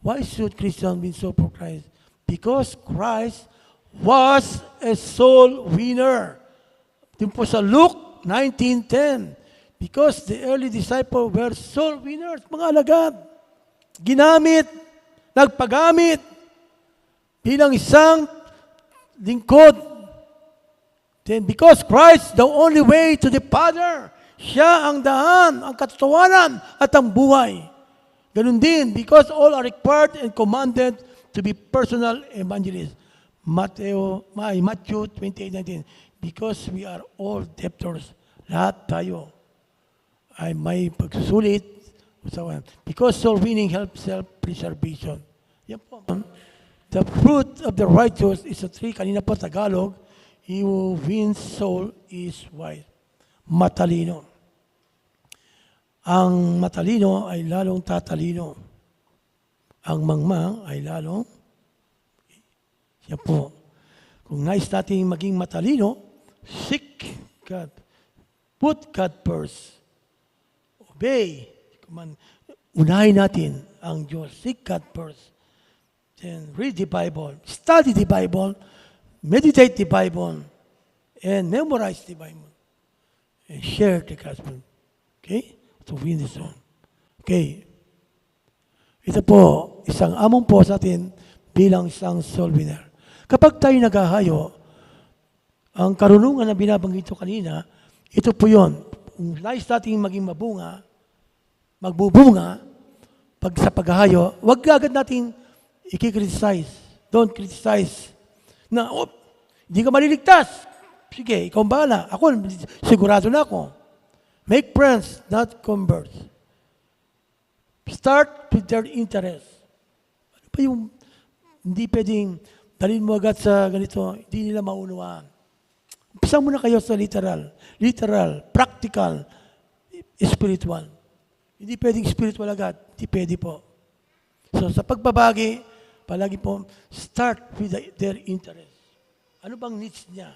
Why should Christians be so for Christ? Because Christ was a soul winner. Din po sa Luke 19:10. Because the early disciples were soul winners, mga alagad. Ginamit, nagpagamit, bilang isang lingkod. Then because Christ, the only way to the Father, siya ang daan, ang katotohanan, at ang buhay. Ganun din, because all are required and commanded to be personal evangelists. Matthew 28:19. Because we are all debtors. Lahat tayo ay may pagsusulit. Because soul winning helps self-preservation. Yan po. The fruit of the righteous is a tree. Kanina po Tagalog, he who wins soul is wise. Matalino. Ang matalino ay lalong tatalino. Ang mangmang ay lalong siya po. Kung nais natin maging matalino, seek God. Put God first. Obey. Unahin natin ang Diyos. Seek God first. Then read the Bible. Study the Bible. Meditate the Bible. And memorize the Bible. And share the gospel. Okay? To win the soul. Okay. Ito po, isang among po sa atin bilang isang soul winner. Kapag tayo naghahayo, ang karunungan na binabanggit ko kanina, ito po yun. Kung nais natin maging magbubunga, pag sa paghahayo, huwag agad natin i-criticize. Don't criticize. Na, hindi ka maliligtas. Sige, ikaw ang bahala. Ako, sigurado na ako. Make friends, not converts. Start with their interest. Ano pa yung hindi pwedeng dalhin mo agad sa ganito, hindi nila maunawaan. Umpisa muna kayo sa literal. Literal, practical, spiritual. Hindi pwedeng spiritual agad. Hindi pwede po. So sa pagbabagi, palagi po, start with their interest. Ano bang needs niya?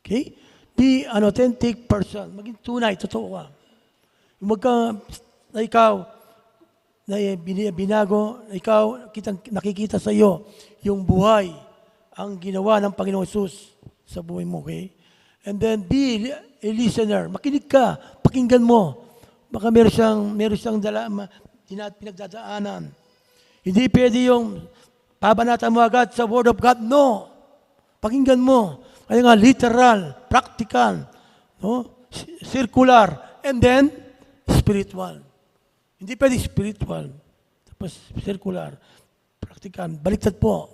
Okay? Be an authentic person. Maging tunay, totoo ka. Huwag ka, na ikaw, na binago, na ikaw, nakikita sa iyo, yung buhay, ang ginawa ng Panginoong Jesus sa buhay mo, okay? And then be a listener. Makinig ka, pakinggan mo. Baka meron siyang pinagdadaanan. Hindi pwede yung pabanatan mo agad sa Word of God. No. Pakinggan mo. Kaya nga, literal, practical, no? Circular, and then, spiritual. Hindi pwede spiritual. Tapos, circular, practical. Baliktad po.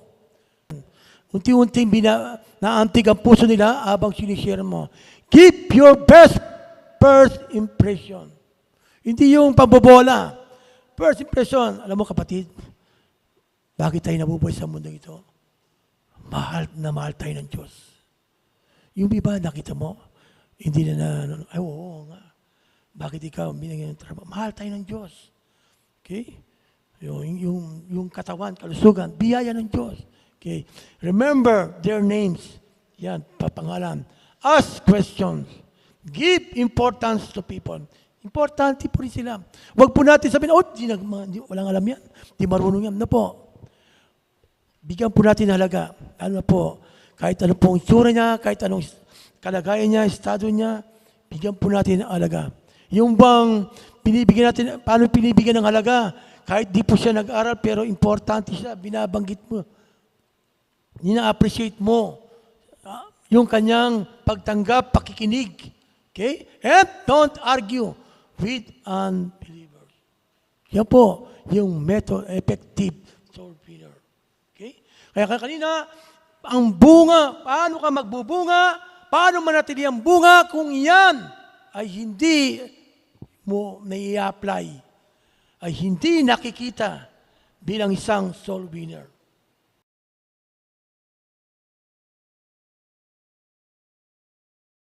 Unti-unting naantig ang puso nila habang sinishare mo. Keep your best first impression. Hindi yung pambobola. First impression, alam mo kapatid, bakit tayo nabubuhay sa mundo ito? Mahal na mahal tayo ng Diyos. Yung iba, nakita mo, hindi na ay oo nga. Bakit ikaw, binigyan ng trabaho? Mahal tayo ng Diyos. Okay? Yung katawan, kalusugan, biyaya ng Diyos. Okay? Remember their names. Yan, papangalan. Ask questions. Give importance to people. Importante po rin sila. Huwag po natin sabihin, walang alam yan. Di marunong yan. Ano po? Bigyan po natin halaga. Ano po? Kahit ano pong itsura niya, kahit anong kalagayan niya, estado niya, bigyan po natin halaga. Yung bang pinibigyan natin, paano pinibigyan ng halaga? Kahit di po siya nag-aral, pero importante siya, binabanggit mo. Nina-appreciate mo. Yung kanyang pagtanggap, pakikinig. Okay? And don't argue with unbelievers. Yan po, yung method, effective soul winner. Okay? Kaya kanina, ang bunga, paano ka magbubunga, paano manatili ang bunga kung yan ay hindi mo nai-apply, ay hindi nakikita bilang isang soul winner.